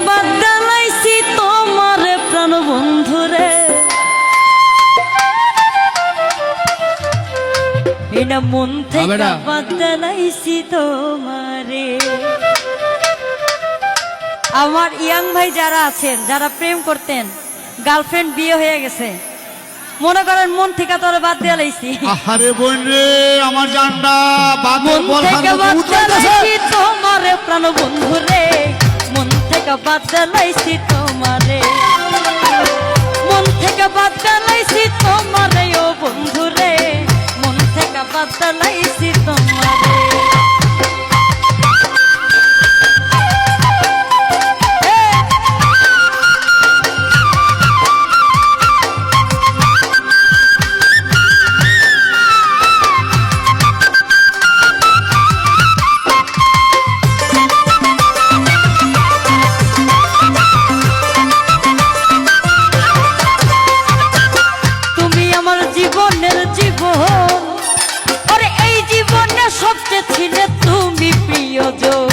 বাদলাইছি তোমার প্রাণ বন্ধুরে, এটা মন থেকে বাদলাইছি তোমারে। আমার ইয়াং ভাই যারা আছেন, যারা প্রেম করতেন, গার্লফ্রেন্ড বিয়ে হয়ে গেছে, মনে করেন মন থেকে তোর বাদ দিয়ে লাইছি। আরে বোন রে আমার জানটা বাদর বল বাদলাইছি তোমারে প্রাণ বন্ধুরে, মন থেকে বাদলাইছি তোমারে, মন থেকে বাদলাইছি তোমারে ও বন্ধুরে, মন থেকে বাদলাইছি তোমারে। সবচেয়ে ছিলে তুমি প্রিয়জন,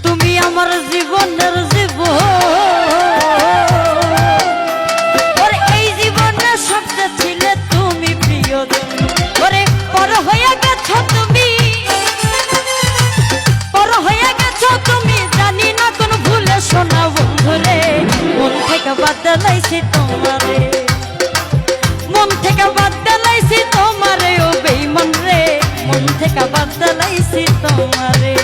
তুমি আমার জীবনের জীবন, ওরে এই জীবনে সবচেয়ে ছিলে তুমি প্রিয়জন। ওরে পর হয়ে গেছো তুমি, পর হয়ে গেছো তুমি, জানি না কোন ভুলে শোনা বন্ধুরে, মন থেকে বাদলাইছি তোমারে, মন থেকে বাদলাইছি তোমারে ও বেঈমান রে, মন থেকে বাদলাইছি তোমারে।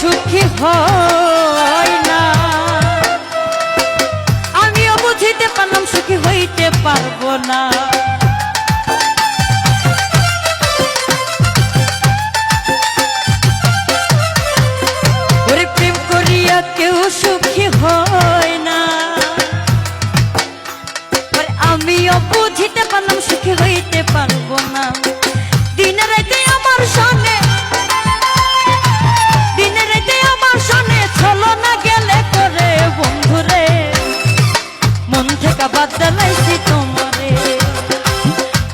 সুখী হয় না, আমিও বুঝিতে পারলাম সুখী হইতে পারবো না। ওরে প্রেম করিয়া কেউ সুখী হয় না, আমিও বুঝিতে পারলাম সুখী হইতে পারবো না। দিন রাতে আমার সামনে, মন থেকে বাদলাইছি তোমারে,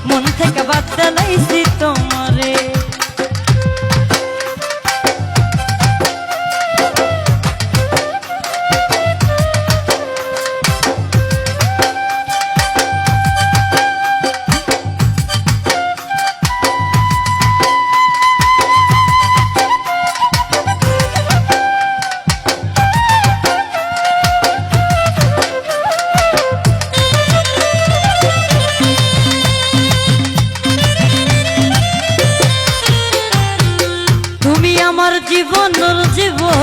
মন থেকে বাদলাইছি তোমারে। আমার জীবনের জীবন,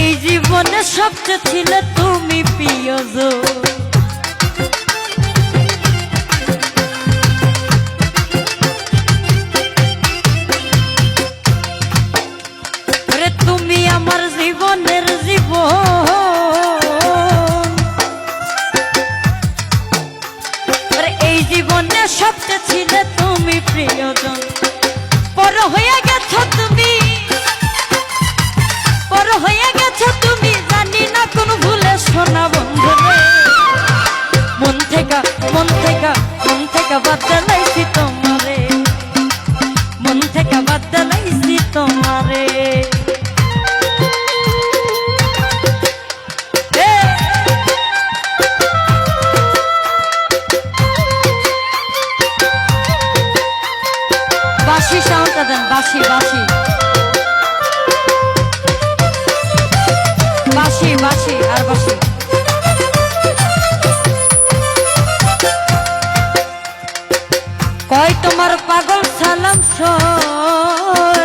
এই জীবনে সবচেয়ে ছিলে তুমি প্রিয়জন। তুমি আমার জীবনের জীবন, এই জীবনে সবচেয়ে ছিলে তুমি প্রিয়জন। পর হয়ে গেছো তুমি, পর হয়ে গেছো তুমি, জানি না কোন ভুলে শোনা বন্ধুরে, মন থেকে মন থেকে মন থেকে বাদলাইছি তোমারে, মন থেকে বাদলাইছি তোমারে। বাঁশি সাউন্ডটা দেন, বাঁশি বাঁশি বাঁশি বাঁশি আর বাঁশি। কয় তোমার পাগল সালাম সরকার,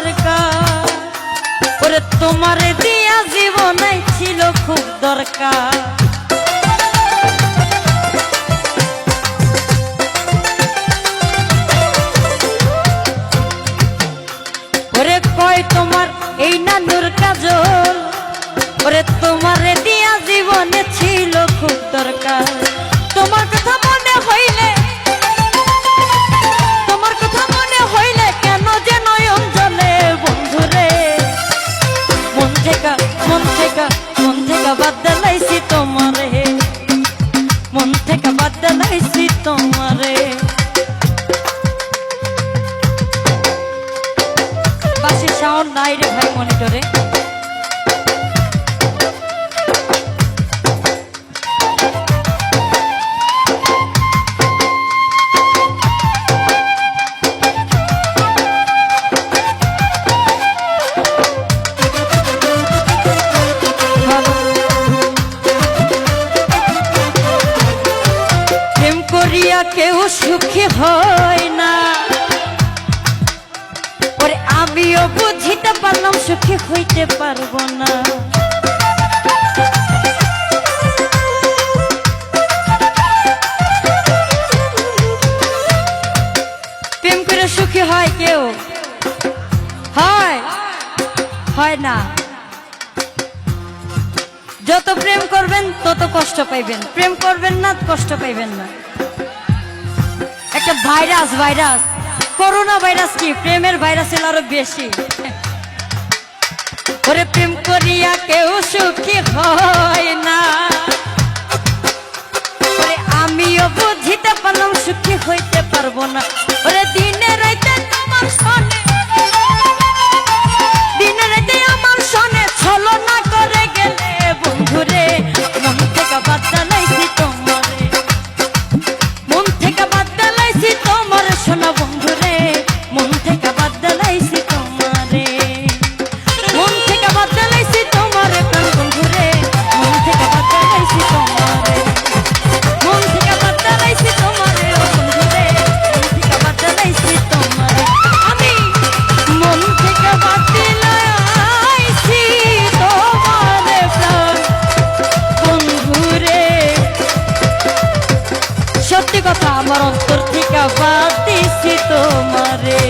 ওরে তোমারে দিয়া জীবনে ছিল খুব দরকার। ওরে কয় ওই তোমার এই নানুর কাজল, ওরে তোমারে দিয়া জীবনে ছিল খুব দরকার। তোমার কথা মনে হইলে, তোমার কথা মনে হইলে কেন যে নয়ন জলে বন্ধুরে। মন থেকে মন থেকে মন থেকে বাদ দিলাইছি তোমারে, মন থেকে বাদ দিলাইছি তোমারে। বাসের সাউন্ড নাই রে ভাই মনিটরে। প্রেম করিয়া কেউ সুখী হয় না, ওরে আমিও বুঝিতে পারলাম সুখী হইতে পারবো না। প্রেম করে সুখী হয় কেউ? হয়? হয় না। যত প্রেম করবেন তত কষ্ট পাইবেন, প্রেম করবেন না কষ্ট পাইবেন না। একটা ভাইরাস, ভাইরাস করোনা ভাইরাস কি প্রেমের ভাইরাসের আরো বেশি। ওরে প্রেম করিয়া কেউ সুখী হয় না, ওরে আমিও বুঝিতে পারলাম সুখী হইতে পারবো না। ওরে দিনে রাইতে তোমার সনে, দিনে রাইতে আমার সনে ছলনা করে গেলে বন্ধুরে। মন থেকে বাদ দিলাইছি তোমারে, মন থেকে বাদ দিলাইছি তোমারে সোনা বন্ধুরে। মন থেকে বাদ দিলাইছি তোমারে, মন থেকে বাদ দিলাইছি তোমারে প্রাণ বন্ধুরে। মন থেকে বাদ দিলাইছি তোমারে, মন থেকে বাদ দিলাইছি তোমারে ও বন্ধুরে। মন থেকে বাদ দিলাইছি তোমারে, আমি মন থেকে বাদ দিলাইছি তোমারে প্রাণ বন্ধুরে। সত্যি কথা, আমার অন্তর থেকে বাদ দিছি তোমারে।